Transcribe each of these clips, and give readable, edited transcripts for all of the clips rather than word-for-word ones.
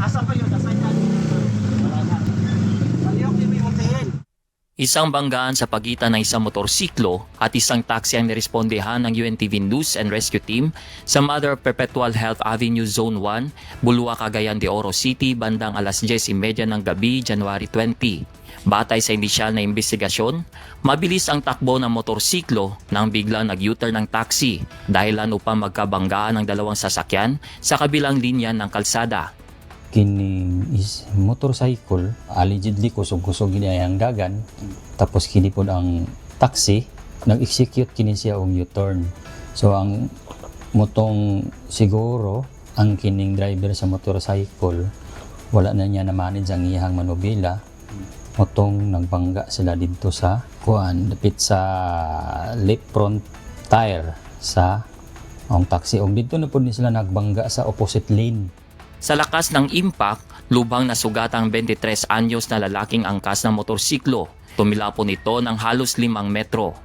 Asa pa yun? Asa yan? Wala na. Maliyok din mo yung tingin. Isang banggaan sa pagitan ng isang motorsiklo at isang taxi ang nirespondehan ng UNTV News and Rescue Team sa Mother Perpetual Health Avenue Zone 1, Bulua, Cagayan de Oro City bandang alas 10:30 ng gabi, January 20. Batay sa inisyal na investigasyon, mabilis ang takbo ng motorsiklo nang biglang nag-U-turn ng taxi dahilan upang magkabanggaan ng dalawang sasakyan sa kabilang linya ng kalsada. Kining is motorcycle allegedly kusog-kusog gini ang dagan tapos kini pod ang taxi nag-execute kini siya og U-turn. So ang motong siguro ang kining driver sa motorcycle wala na niya na manage ang iyang manubila, motong nagbangga sila dito sa kuan dapit sa left front tire sa ang taxi og dito na pod ni sila nagbangga sa opposite lane. Sa lakas ng impact, lubhang nasugatang 23 anyos na lalaking angkas ng motorsiklo. Tumilapon ito ng halos 5 metro.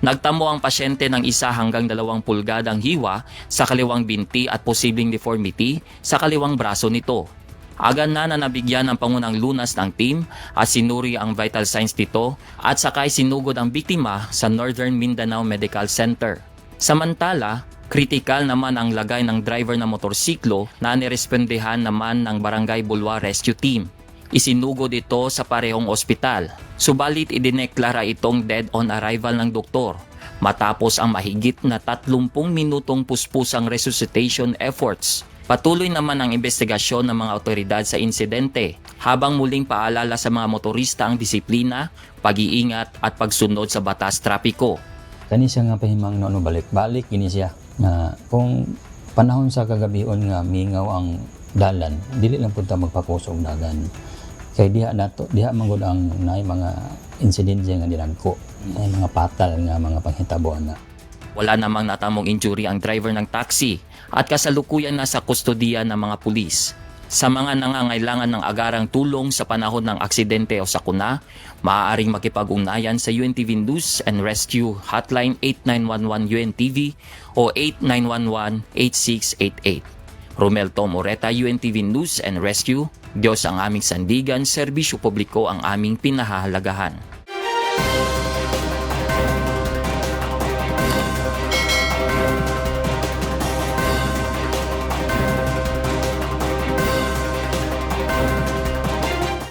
Nagtamo ang pasyente ng 1 hanggang 2 pulgadang hiwa sa kaliwang binti at posibleng deformity sa kaliwang braso nito. Agad na nabigyan ng pangunang lunas ng team at sinuri ang vital signs nito at sakay sinugod ang biktima sa Northern Mindanao Medical Center. Samantala, kritikal naman ang lagay ng driver ng motorsiklo na nirespondehan naman ng Barangay Bulua Rescue Team. Isinugod ito sa parehong ospital, subalit idineklara itong dead on arrival ng doktor matapos ang mahigit na 30 minutong puspusang resuscitation efforts. Patuloy naman ang investigasyon ng mga otoridad sa insidente habang muling paalala sa mga motorista ang disiplina, pag-iingat at pagsunod sa batas trapiko. Kani siya nga pahimang no balik-balik gini siya na kung panahon sa kagabion nga mingaw ang dalan dili lang punta magpakusog dagan kay diha manggod ang naay mga insidente nga dilagko ay mga patal nga mga panghitabuan na. Wala namang natamong injury ang driver ng taxi at kasalukuyan na sa kustodiya ng mga pulis. Sa mga nangangailangan ng agarang tulong sa panahon ng aksidente o sakuna, maaaring makipag-ugnayan sa UNTV News and Rescue Hotline 8911 UNTV o 8911-8688. Romel Tom Oreta, UNTV News and Rescue. Diyos ang aming sandigan, serbisyo publiko ang aming pinahahalagahan.